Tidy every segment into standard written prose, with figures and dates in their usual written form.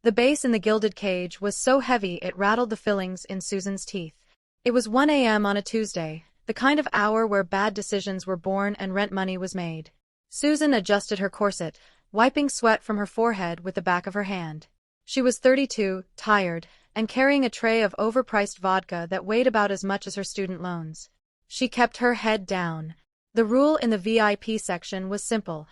The bass in the gilded cage was so heavy it rattled the fillings in Susan's teeth. It was 1 a.m. on a Tuesday, the kind of hour where bad decisions were born and rent money was made. Susan adjusted her corset, wiping sweat from her forehead with the back of her hand. She was 32, tired, and carrying a tray of overpriced vodka that weighed about as much as her student loans. She kept her head down. The rule in the VIP section was simple: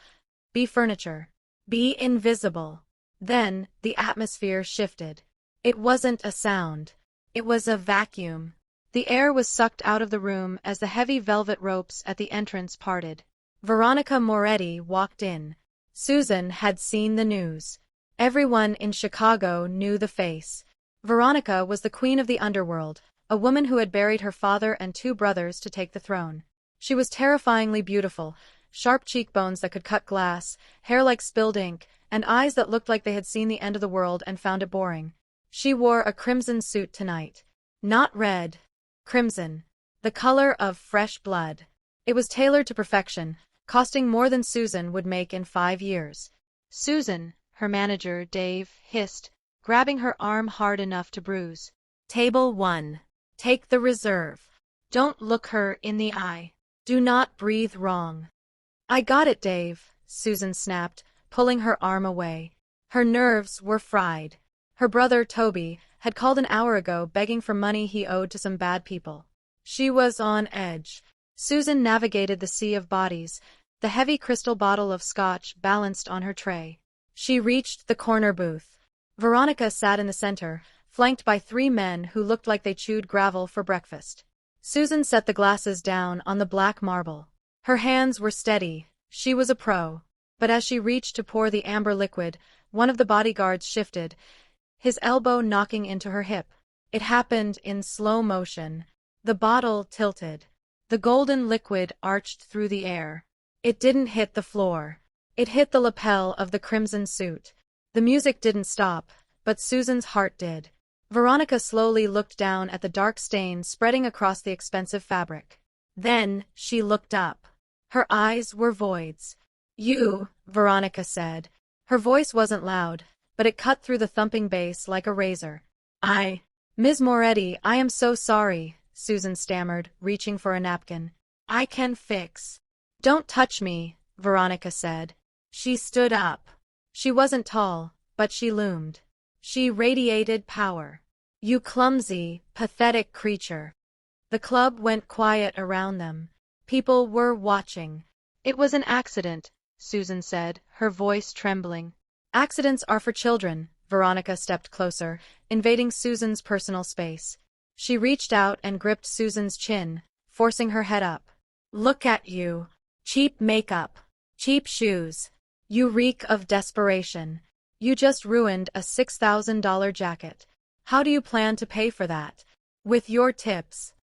be furniture. Be invisible. Then, the atmosphere shifted. It wasn't a sound. It was a vacuum. The air was sucked out of the room as the heavy velvet ropes at the entrance parted. Veronica Moretti walked in. Susan had seen the news. Everyone in Chicago knew the face. Veronica was the queen of the underworld, a woman who had buried her father and 2 brothers to take the throne. She was terrifyingly beautiful, sharp cheekbones that could cut glass, hair like spilled ink, and eyes that looked like they had seen the end of the world and found it boring. She wore a crimson suit tonight. Not red. Crimson. The color of fresh blood. It was tailored to perfection, costing more than Susan would make in 5 years. Susan, her manager, Dave, hissed, grabbing her arm hard enough to bruise. Table 1. Take the reserve. Don't look her in the eye. Do not breathe wrong. I got it, Dave, Susan snapped, pulling her arm away. Her nerves were fried. Her brother, Toby, had called an hour ago begging for money he owed to some bad people. She was on edge. Susan navigated the sea of bodies, the heavy crystal bottle of scotch balanced on her tray. She reached the corner booth. Veronica sat in the center, flanked by 3 men who looked like they chewed gravel for breakfast. Susan set the glasses down on the black marble. Her hands were steady. She was a pro. But as she reached to pour the amber liquid, one of the bodyguards shifted, his elbow knocking into her hip. It happened in slow motion. The bottle tilted. The golden liquid arched through the air. It didn't hit the floor. It hit the lapel of the crimson suit. The music didn't stop, but Susan's heart did. Veronica slowly looked down at the dark stain spreading across the expensive fabric. Then, she looked up. Her eyes were voids. You, Veronica said. Her voice wasn't loud, but it cut through the thumping bass like a razor. Ms. Moretti, I am so sorry, Susan stammered, reaching for a napkin. I can fix. Don't touch me, Veronica said. She stood up. She wasn't tall, but she loomed. She radiated power. You clumsy, pathetic creature. The club went quiet around them. People were watching. It was an accident, Susan said, her voice trembling. Accidents are for children. Veronica stepped closer, invading Susan's personal space. She reached out and gripped Susan's chin, forcing her head up. Look at you. Cheap makeup. Cheap shoes. You reek of desperation. You just ruined a $6,000 jacket. How do you plan to pay for that? With your tips.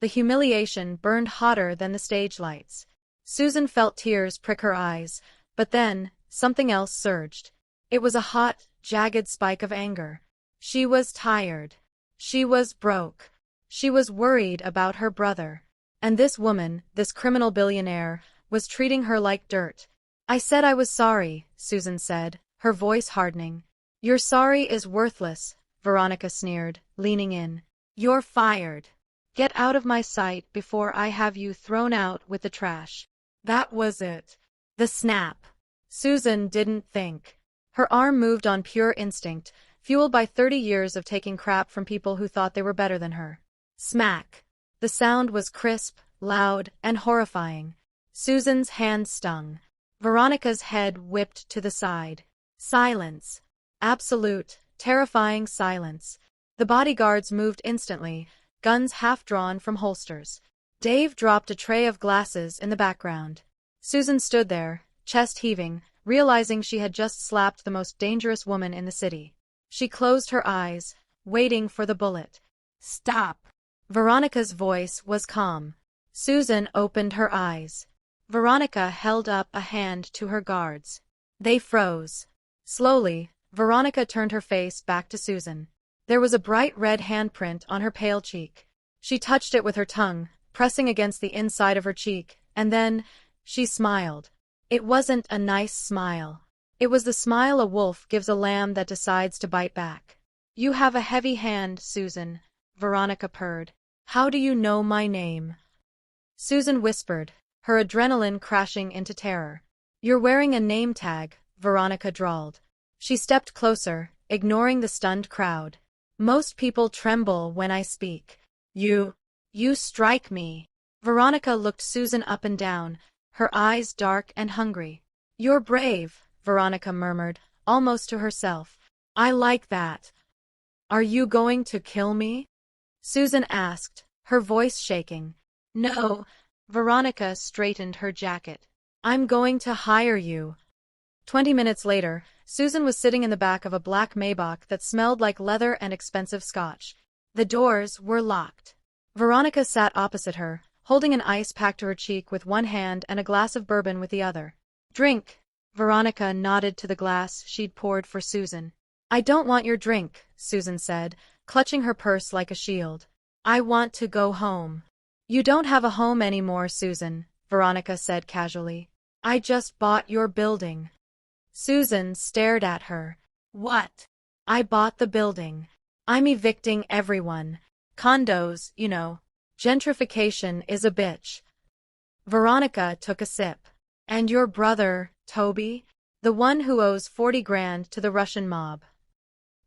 The humiliation burned hotter than the stage lights. Susan felt tears prick her eyes, but then, something else surged. It was a hot, jagged spike of anger. She was tired. She was broke. She was worried about her brother. And this woman, this criminal billionaire, was treating her like dirt. I said I was sorry, Susan said, her voice hardening. Your sorry is worthless, Veronica sneered, leaning in. You're fired. Get out of my sight before I have you thrown out with the trash. That was it. The snap. Susan didn't think. Her arm moved on pure instinct, fueled by 30 years of taking crap from people who thought they were better than her. Smack. The sound was crisp, loud, and horrifying. Susan's hand stung. Veronica's head whipped to the side. Silence. Absolute, terrifying silence. The bodyguards moved instantly, guns half drawn from holsters. Dave dropped a tray of glasses in the background. Susan stood there, chest heaving, realizing she had just slapped the most dangerous woman in the city. She closed her eyes, waiting for the bullet. Stop. Veronica's voice was calm. Susan opened her eyes. Veronica held up a hand to her guards. They froze. Slowly, Veronica turned her face back to Susan. There was a bright red handprint on her pale cheek. She touched it with her tongue, pressing against the inside of her cheek, and then, she smiled. It wasn't a nice smile. It was the smile a wolf gives a lamb that decides to bite back. You have a heavy hand, Susan, Veronica purred. How do you know my name? Susan whispered, her adrenaline crashing into terror. You're wearing a name tag, Veronica drawled. She stepped closer, ignoring the stunned crowd. Most people tremble when I speak. You strike me. Veronica looked Susan up and down, her eyes dark and hungry. You're brave, Veronica murmured, almost to herself. I like that. Are you going to kill me? Susan asked, her voice shaking. No. Veronica straightened her jacket. I'm going to hire you. 20 minutes later, Susan was sitting in the back of a black Maybach that smelled like leather and expensive scotch. The doors were locked. Veronica sat opposite her, holding an ice pack to her cheek with one hand and a glass of bourbon with the other. Drink. Veronica nodded to the glass she'd poured for Susan. I don't want your drink, Susan said, clutching her purse like a shield. I want to go home. You don't have a home anymore, Susan, Veronica said casually. I just bought your building. Susan stared at her. What? I bought the building. I'm evicting everyone. Condos, you know. Gentrification is a bitch. Veronica took a sip. And your brother, Toby? The one who owes 40 grand to the Russian mob.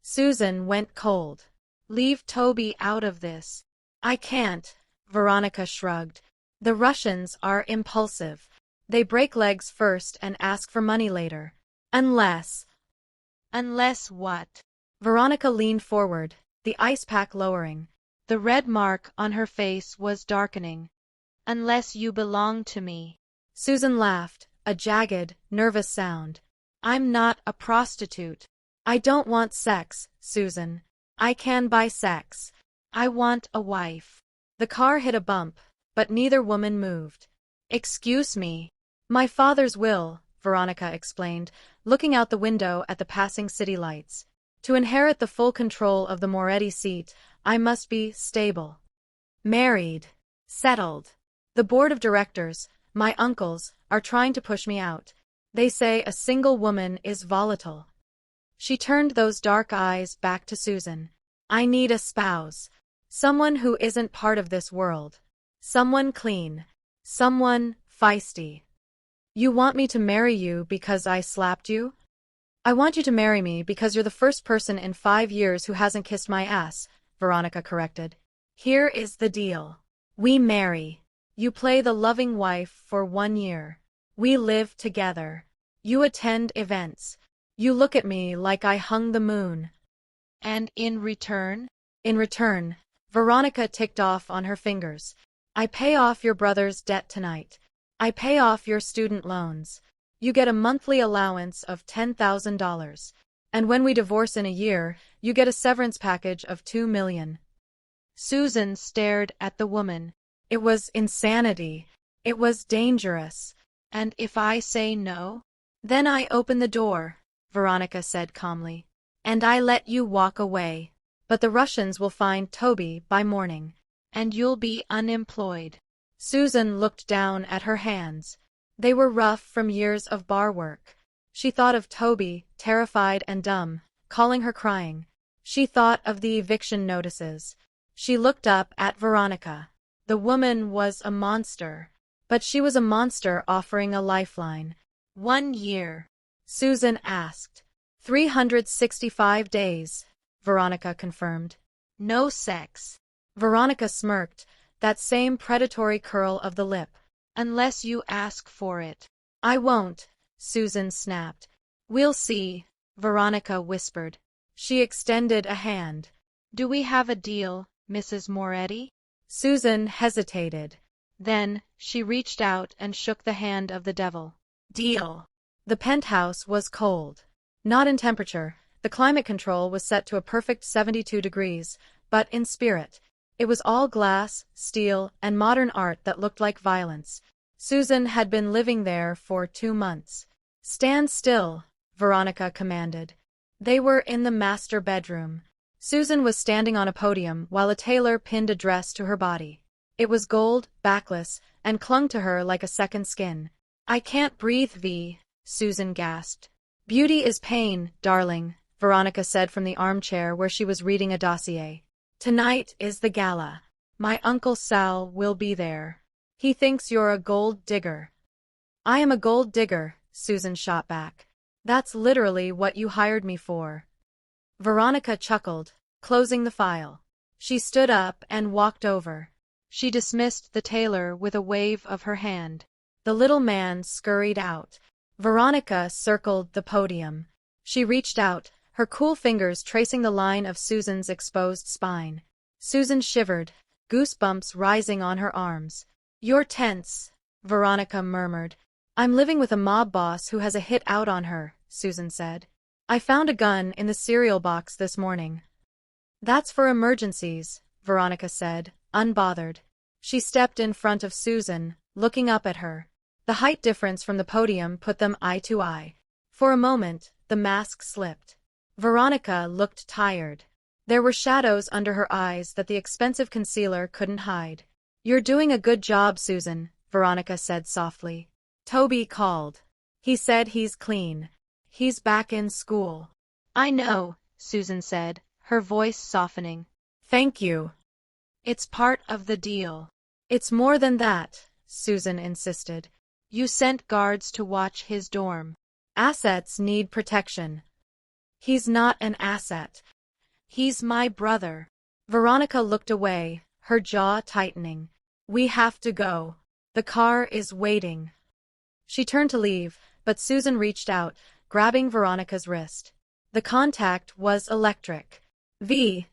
Susan went cold. Leave Toby out of this. I can't, Veronica shrugged. The Russians are impulsive. They break legs first and ask for money later. Unless what? Veronica leaned forward, the ice pack lowering. The red mark on her face was darkening. Unless you belong to me. Susan laughed, a jagged, nervous sound. I'm not a prostitute. I don't want sex, Susan. I can buy sex. I want a wife. The car hit a bump, but neither woman moved. Excuse me. My father's will, Veronica explained, looking out the window at the passing city lights. To inherit the full control of the Moretti seat, I must be stable. Married. Settled. The board of directors, my uncles, are trying to push me out. They say a single woman is volatile. She turned those dark eyes back to Susan. I need a spouse. Someone who isn't part of this world. Someone clean. Someone feisty. You want me to marry you because I slapped you? I want you to marry me because you're the first person in 5 years who hasn't kissed my ass, Veronica corrected. Here is the deal. We marry. You play the loving wife for 1 year. We live together. You attend events. You look at me like I hung the moon. And in return? In return, Veronica ticked off on her fingers. I pay off your brother's debt tonight. I pay off your student loans. You get a monthly allowance of $10,000. And when we divorce in a year, you get a severance package of $2 million. Susan stared at the woman. It was insanity. It was dangerous. And if I say no? Then I open the door, Veronica said calmly. And I let you walk away. But the Russians will find Toby by morning. And you'll be unemployed. Susan looked down at her hands. They were rough from years of bar work. She thought of Toby, terrified and dumb, calling her crying. She thought of the eviction notices. She looked up at Veronica. The woman was a monster. But she was a monster offering a lifeline. 1 year? Susan asked. 365 days, Veronica confirmed. No sex. Veronica smirked, that same predatory curl of the lip. Unless you ask for it. I won't, Susan snapped. We'll see, Veronica whispered. She extended a hand. Do we have a deal, Mrs. Moretti? Susan hesitated. Then, she reached out and shook the hand of the devil. Deal. The penthouse was cold. Not in temperature, the climate control was set to a perfect 72 degrees, but in spirit. It was all glass, steel, and modern art that looked like violence. Susan had been living there for 2 months. Stand still, Veronica commanded. They were in the master bedroom. Susan was standing on a podium while a tailor pinned a dress to her body. It was gold, backless, and clung to her like a second skin. I can't breathe, V, Susan gasped. Beauty is pain, darling, Veronica said from the armchair where she was reading a dossier. Tonight is the gala. My Uncle Sal will be there. He thinks you're a gold digger. I am a gold digger, Susan shot back. That's literally what you hired me for. Veronica chuckled, closing the file. She stood up and walked over. She dismissed the tailor with a wave of her hand. The little man scurried out. Veronica circled the podium. She reached out, her cool fingers tracing the line of Susan's exposed spine. Susan shivered, goosebumps rising on her arms. You're tense, Veronica murmured. I'm living with a mob boss who has a hit out on her, Susan said. I found a gun in the cereal box this morning. That's for emergencies, Veronica said, unbothered. She stepped in front of Susan, looking up at her. The height difference from the podium put them eye to eye. For a moment, the mask slipped. Veronica looked tired. There were shadows under her eyes that the expensive concealer couldn't hide. You're doing a good job, Susan, Veronica said softly. Toby called. He said he's clean. He's back in school. I know, Susan said, her voice softening. Thank you. It's part of the deal. It's more than that, Susan insisted. You sent guards to watch his dorm. Assets need protection. He's not an asset. He's my brother. Veronica looked away, her jaw tightening. We have to go. The car is waiting. She turned to leave, but Susan reached out, grabbing Veronica's wrist. The contact was electric.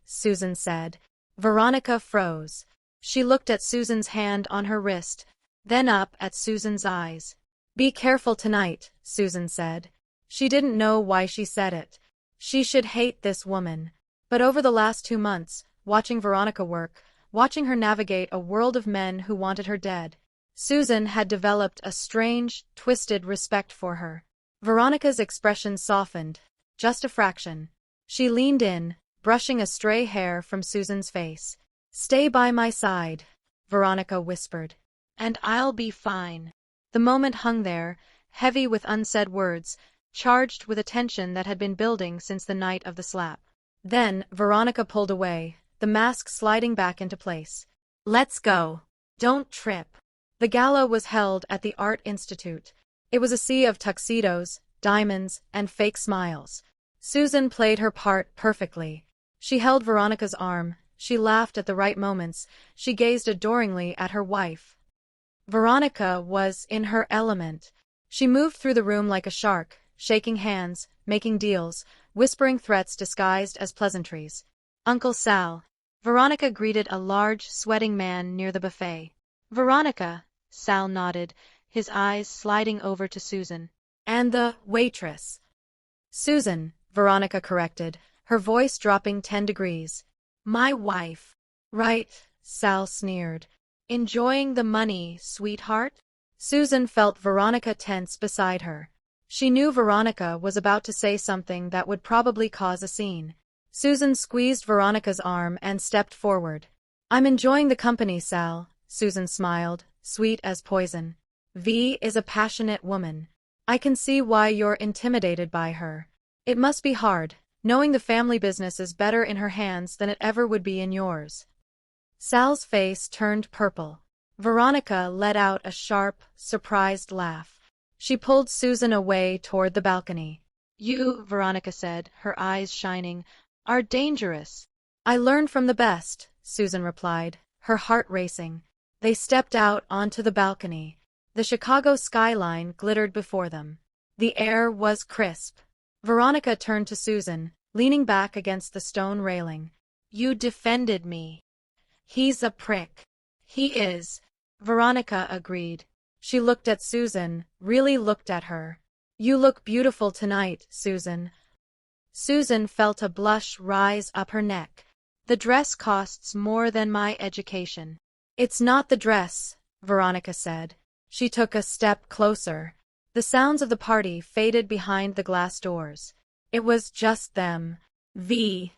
Susan said. Veronica froze. She looked at Susan's hand on her wrist, then up at Susan's eyes. Be careful tonight, Susan said. She didn't know why she said it. She should hate this woman. But over the last 2 months, watching Veronica work, watching her navigate a world of men who wanted her dead, Susan had developed a strange, twisted respect for her. Veronica's expression softened, just a fraction. She leaned in, brushing a stray hair from Susan's face. Stay by my side, Veronica whispered. And I'll be fine. The moment hung there, heavy with unsaid words, charged with a tension that had been building since the night of the slap. Then, Veronica pulled away, the mask sliding back into place. Let's go. Don't trip. The gala was held at the Art Institute. It was a sea of tuxedos, diamonds, and fake smiles. Susan played her part perfectly. She held Veronica's arm, she laughed at the right moments, she gazed adoringly at her wife. Veronica was in her element. She moved through the room like a shark, shaking hands, making deals, whispering threats disguised as pleasantries. Uncle Sal. Veronica greeted a large, sweating man near the buffet. Veronica, Sal nodded, his eyes sliding over to Susan. And the waitress. Susan, Veronica corrected, her voice dropping 10 degrees. My wife. Right, Sal sneered. Enjoying the money, sweetheart? Susan felt Veronica tense beside her. She knew Veronica was about to say something that would probably cause a scene. Susan squeezed Veronica's arm and stepped forward. I'm enjoying the company, Sal, Susan smiled, sweet as poison. V is a passionate woman. I can see why you're intimidated by her. It must be hard, knowing the family business is better in her hands than it ever would be in yours. Sal's face turned purple. Veronica let out a sharp, surprised laugh. She pulled Susan away toward the balcony. You, Veronica said, her eyes shining, are dangerous. I learned from the best, Susan replied, her heart racing. They stepped out onto the balcony. The Chicago skyline glittered before them. The air was crisp. Veronica turned to Susan, leaning back against the stone railing. You defended me. He's a prick. He is. Veronica agreed. She looked at Susan, really looked at her. You look beautiful tonight, Susan. Susan felt a blush rise up her neck. The dress costs more than my education. It's not the dress, Veronica said. She took a step closer. The sounds of the party faded behind the glass doors. It was just them. V.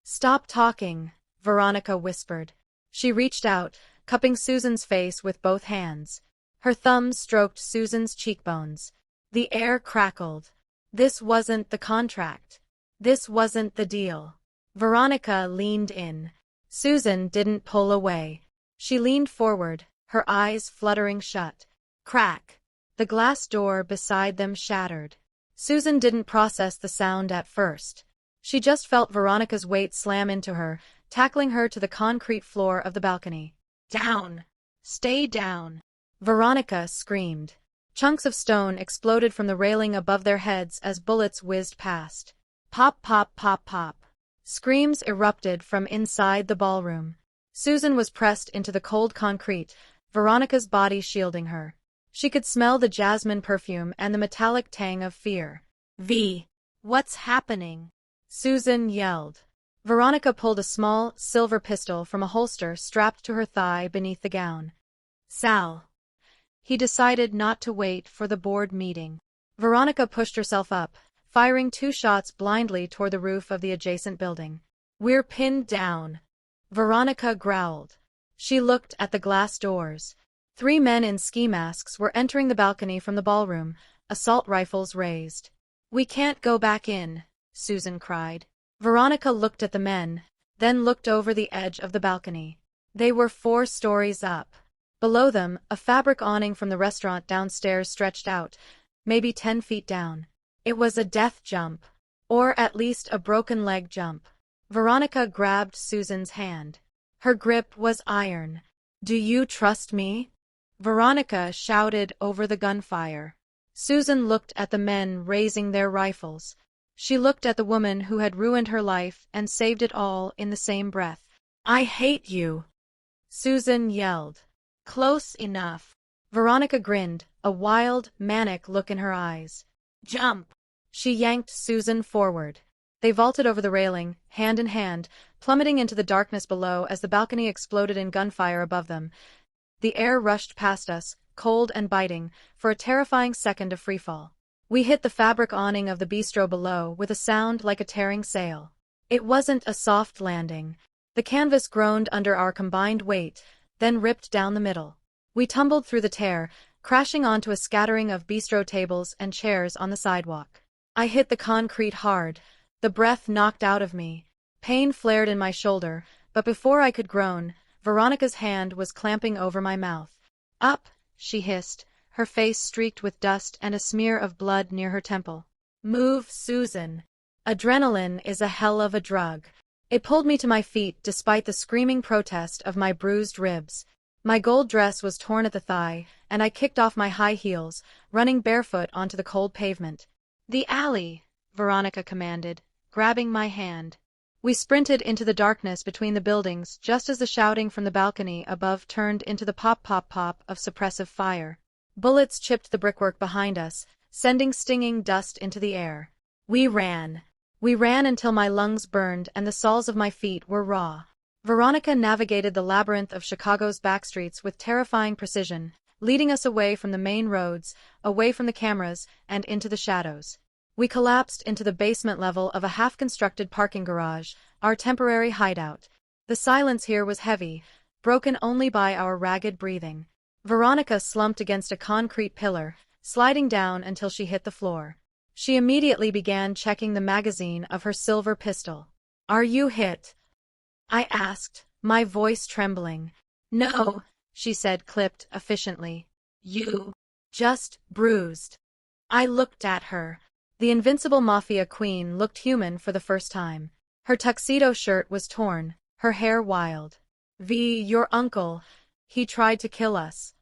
Stop talking, Veronica whispered. She reached out, cupping Susan's face with both hands. Her thumbs stroked Susan's cheekbones. The air crackled. This wasn't the contract. This wasn't the deal. Veronica leaned in. Susan didn't pull away. She leaned forward, her eyes fluttering shut. Crack. The glass door beside them shattered. Susan didn't process the sound at first. She just felt Veronica's weight slam into her, tackling her to the concrete floor of the balcony. Down! Stay down! Veronica screamed. Chunks of stone exploded from the railing above their heads as bullets whizzed past. Pop, pop, pop, pop. Screams erupted from inside the ballroom. Susan was pressed into the cold concrete, Veronica's body shielding her. She could smell the jasmine perfume and the metallic tang of fear. What's happening? Susan yelled. Veronica pulled a small, silver pistol from a holster strapped to her thigh beneath the gown. Sal. He decided not to wait for the board meeting. Veronica pushed herself up, firing 2 shots blindly toward the roof of the adjacent building. We're pinned down. Veronica growled. She looked at the glass doors. 3 men in ski masks were entering the balcony from the ballroom, assault rifles raised. We can't go back in, Susan cried. Veronica looked at the men, then looked over the edge of the balcony. They were 4 stories up. Below them, a fabric awning from the restaurant downstairs stretched out, maybe 10 feet down. It was a death jump. Or at least a broken leg jump. Veronica grabbed Susan's hand. Her grip was iron. Do you trust me? Veronica shouted over the gunfire. Susan looked at the men raising their rifles. She looked at the woman who had ruined her life and saved it all in the same breath. I hate you! Susan yelled. Close enough. Veronica grinned, a wild, manic look in her eyes. Jump! She yanked Susan forward. They vaulted over the railing, hand in hand, plummeting into the darkness below as the balcony exploded in gunfire above them. The air rushed past us, cold and biting, for a terrifying second of freefall. We hit the fabric awning of the bistro below with a sound like a tearing sail. It wasn't a soft landing. The canvas groaned under our combined weight, then ripped down the middle. We tumbled through the tear, crashing onto a scattering of bistro tables and chairs on the sidewalk. I hit the concrete hard. The breath knocked out of me. Pain flared in my shoulder, but before I could groan, Veronica's hand was clamping over my mouth. Up, she hissed, her face streaked with dust and a smear of blood near her temple. Move, Susan. Adrenaline is a hell of a drug. It pulled me to my feet despite the screaming protest of my bruised ribs. My gold dress was torn at the thigh, and I kicked off my high heels, running barefoot onto the cold pavement. The alley, Veronica commanded, grabbing my hand. We sprinted into the darkness between the buildings just as the shouting from the balcony above turned into the pop-pop-pop of suppressive fire. Bullets chipped the brickwork behind us, sending stinging dust into the air. We ran. We ran until my lungs burned and the soles of my feet were raw. Veronica navigated the labyrinth of Chicago's backstreets with terrifying precision, leading us away from the main roads, away from the cameras, and into the shadows. We collapsed into the basement level of a half-constructed parking garage, our temporary hideout. The silence here was heavy, broken only by our ragged breathing. Veronica slumped against a concrete pillar, sliding down until she hit the floor. She immediately began checking the magazine of her silver pistol. Are you hit? I asked, my voice trembling. No, she said, clipped efficiently. You. Just bruised. I looked at her. The invincible MAFIA queen looked human for the first time. Her tuxedo shirt was torn, her hair wild. Your uncle. He tried to kill us.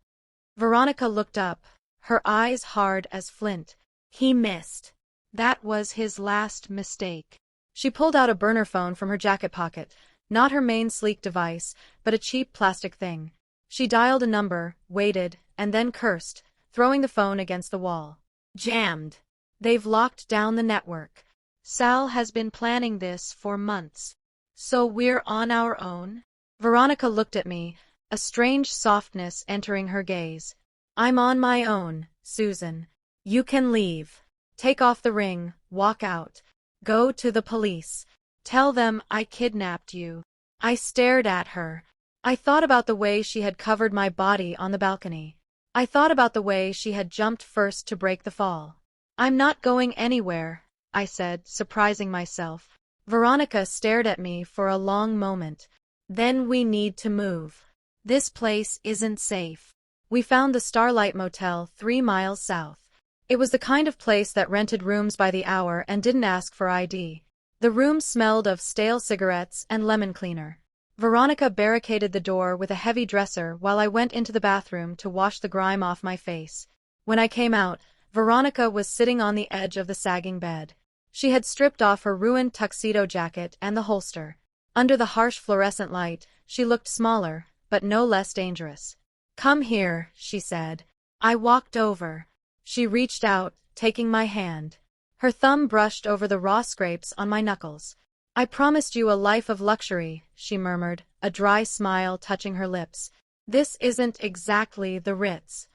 Veronica looked up, her eyes hard as flint. He missed. That was his last mistake. She pulled out a burner phone from her jacket pocket, not her main sleek device, but a cheap plastic thing. She dialed a number, waited, and then cursed, throwing the phone against the wall. Jammed. They've locked down the network. Sal has been planning this for months. So we're on our own? Veronica looked at me, a strange softness entering her gaze. I'm on my own, Susan. You can leave. Take off the ring, walk out. Go to the police. Tell them I kidnapped you. I stared at her. I thought about the way she had covered my body on the balcony. I thought about the way she had jumped first to break the fall. I'm not going anywhere, I said, surprising myself. Veronica stared at me for a long moment. Then we need to move. This place isn't safe. We found the Starlight Motel 3 miles south. It was the kind of place that rented rooms by the hour and didn't ask for ID. The room smelled of stale cigarettes and lemon cleaner. Veronica barricaded the door with a heavy dresser while I went into the bathroom to wash the grime off my face. When I came out, Veronica was sitting on the edge of the sagging bed. She had stripped off her ruined tuxedo jacket and the holster. Under the harsh fluorescent light, she looked smaller, but no less dangerous. "Come here," she said. I walked over. She reached out, taking my hand. Her thumb brushed over the raw scrapes on my knuckles. "I promised you a life of luxury," she murmured, a dry smile touching her lips. "This isn't exactly the Ritz."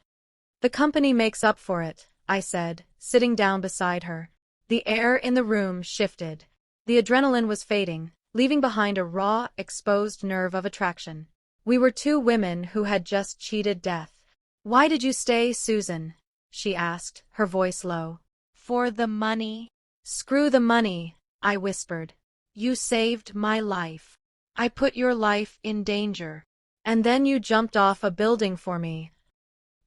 "The company makes up for it," I said, sitting down beside her. The air in the room shifted. The adrenaline was fading, leaving behind a raw, exposed nerve of attraction. We were two women who had just cheated death. "Why did you stay, Susan?" she asked, her voice low. "For the money." "Screw the money," I whispered. "You saved my life. I put your life in danger. And then you jumped off a building for me."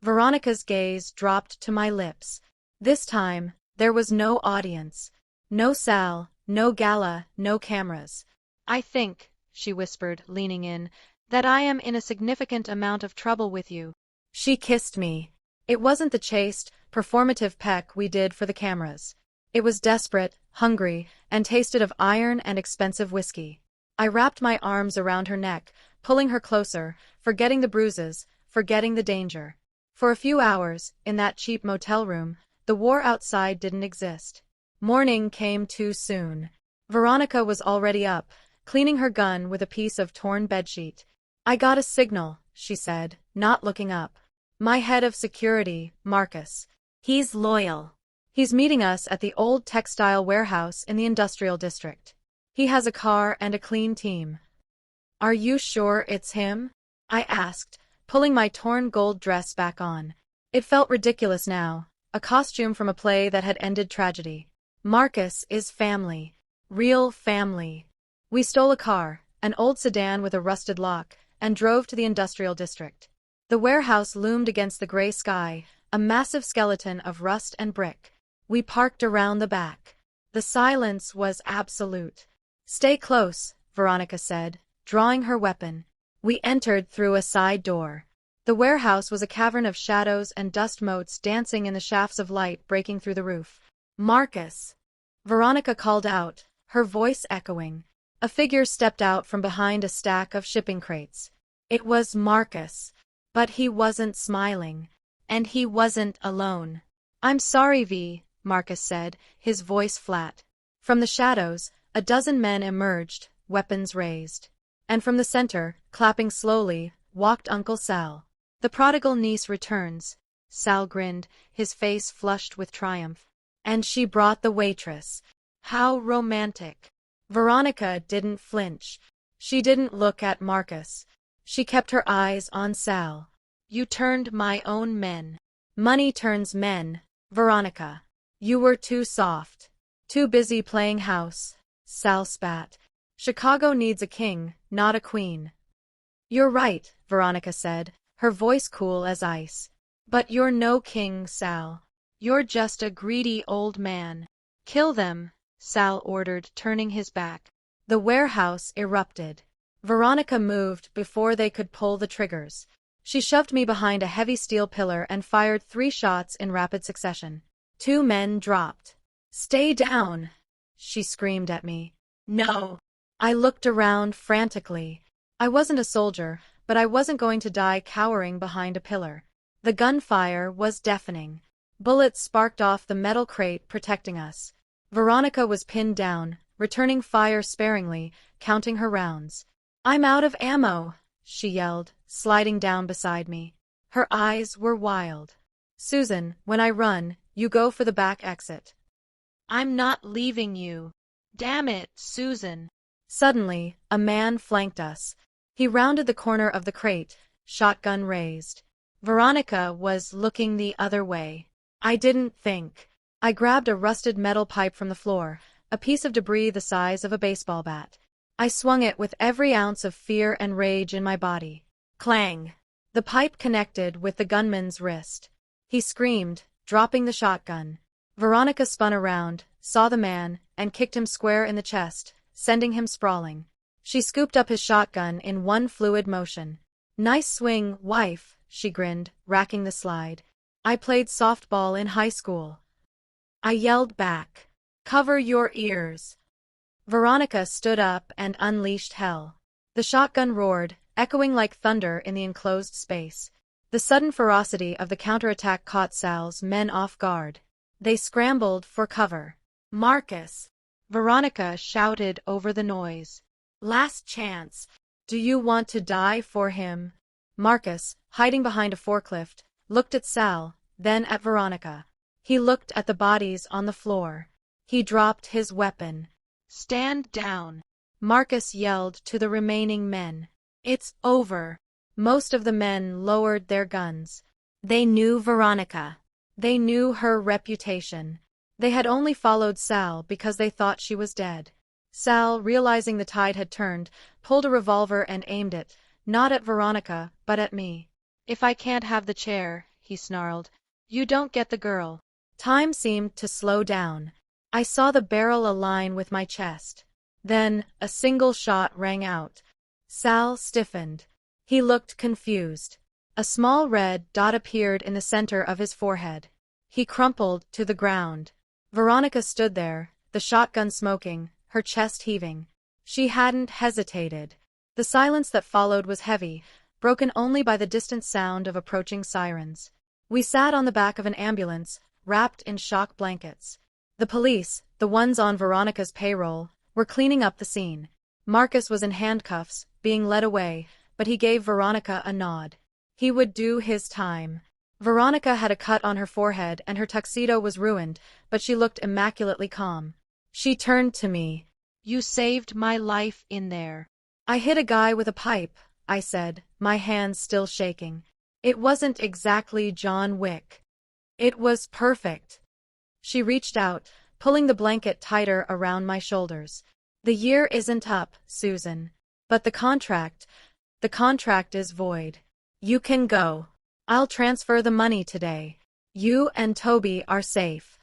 Veronica's gaze dropped to my lips. This time, there was no audience. No Sal, no gala, no cameras. "I think," she whispered, leaning in, "that I am in a significant amount of trouble with you." She kissed me. It wasn't the chaste, performative peck we did for the cameras. It was desperate, hungry, and tasted of iron and expensive whiskey. I wrapped my arms around her neck, pulling her closer, forgetting the bruises, forgetting the danger. For a few hours, in that cheap motel room, the war outside didn't exist. Morning came too soon. Veronica was already up, cleaning her gun with a piece of torn bedsheet. "I got a signal," she said, not looking up. "My head of security, Marcus. He's loyal. He's meeting us at the old textile warehouse in the industrial district. He has a car and a clean team." "Are you sure it's him?" I asked, pulling my torn gold dress back on. It felt ridiculous now, a costume from a play that had ended tragedy. "Marcus is family. Real family." We stole a car, an old sedan with a rusted lock, and drove to the industrial district. The warehouse loomed against the gray sky, a massive skeleton of rust and brick. We parked around the back. The silence was absolute. "Stay close," Veronica said, drawing her weapon. We entered through a side door. The warehouse was a cavern of shadows and dust motes dancing in the shafts of light breaking through the roof. "Marcus!" Veronica called out, her voice echoing. A figure stepped out from behind a stack of shipping crates. It was Marcus. But he wasn't smiling. And he wasn't alone. "I'm sorry, V," Marcus said, his voice flat. From the shadows, a dozen men emerged, weapons raised. And from the center, clapping slowly, walked Uncle Sal. "The prodigal niece returns," Sal grinned, his face flushed with triumph. "And she brought the waitress. How romantic." Veronica didn't flinch. She didn't look at Marcus. She kept her eyes on Sal. "You turned my own men." "Money turns men, Veronica. You were too soft. Too busy playing house," Sal spat. "Chicago needs a king, not a queen." "You're right," Veronica said, her voice cool as ice. "But you're no king, Sal. You're just a greedy old man." "Kill them," Sal ordered, turning his back. The warehouse erupted. Veronica moved before they could pull the triggers. She shoved me behind a heavy steel pillar and fired 3 shots in rapid succession. 2 men dropped. "Stay down," she screamed at me. "No." I looked around frantically. I wasn't a soldier, but I wasn't going to die cowering behind a pillar. The gunfire was deafening. Bullets sparked off the metal crate protecting us. Veronica was pinned down, returning fire sparingly, counting her rounds. "I'm out of ammo," she yelled, sliding down beside me. Her eyes were wild. "Susan, when I run, you go for the back exit." "I'm not leaving you." "Damn it, Susan." Suddenly, a man flanked us. He rounded the corner of the crate, shotgun raised. Veronica was looking the other way. I didn't think. I grabbed a rusted metal pipe from the floor, a piece of debris the size of a baseball bat. I swung it with every ounce of fear and rage in my body. Clang! The pipe connected with the gunman's wrist. He screamed, dropping the shotgun. Veronica spun around, saw the man, and kicked him square in the chest, sending him sprawling. She scooped up his shotgun in one fluid motion. Nice swing, wife, she grinned, racking the slide. I played softball in high school. I yelled back. Cover your ears. Veronica stood up and unleashed hell. The shotgun roared, echoing like thunder in the enclosed space. The sudden ferocity of the counterattack caught Sal's men off guard. They scrambled for cover. Marcus! Veronica shouted over the noise. Last chance. Do you want to die for him? Marcus, hiding behind a forklift, looked at Sal, then at Veronica. He looked at the bodies on the floor. He dropped his weapon. Stand down. Marcus yelled to the remaining men. It's over. Most of the men lowered their guns. They knew Veronica. They knew her reputation. They had only followed Sal because they thought she was dead. Sal, realizing the tide had turned, pulled a revolver and aimed it, not at Veronica, but at me. If I can't have the chair, he snarled, you don't get the girl. Time seemed to slow down. I saw the barrel align with my chest. Then, a single shot rang out. Sal stiffened. He looked confused. A small red dot appeared in the center of his forehead. He crumpled to the ground. Veronica stood there, the shotgun smoking, her chest heaving. She hadn't hesitated. The silence that followed was heavy, broken only by the distant sound of approaching sirens. We sat on the back of an ambulance, wrapped in shock blankets. The police, the ones on Veronica's payroll, were cleaning up the scene. Marcus was in handcuffs, being led away, but he gave Veronica a nod. He would do his time. Veronica had a cut on her forehead and her tuxedo was ruined, but she looked immaculately calm. She turned to me. You saved my life in there. I hit a guy with a pipe, I said, my hands still shaking. It wasn't exactly John Wick. It was perfect. She reached out, pulling the blanket tighter around my shoulders. The year isn't up, Susan. But the contract is void. You can go. I'll transfer the money today. You and Toby are safe.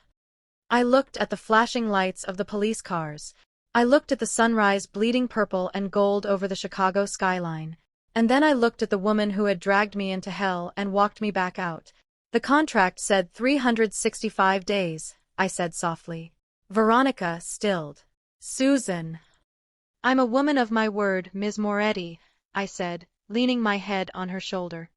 I looked at the flashing lights of the police cars. I looked at the sunrise bleeding purple and gold over the Chicago skyline. And then I looked at the woman who had dragged me into hell and walked me back out. The contract said 365 days, I said softly. Veronica stilled. Susan. I'm a woman of my word, Ms. Moretti, I said, leaning my head on her shoulder.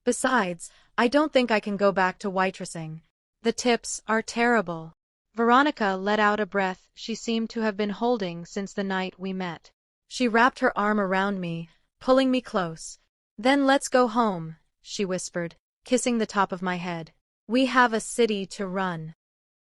Besides, I don't think I can go back to waitressing. The tips are terrible. Veronica let out a breath she seemed to have been holding since the night we met. She wrapped her arm around me, pulling me close. Then let's go home, she whispered, kissing the top of my head. We have a city to run.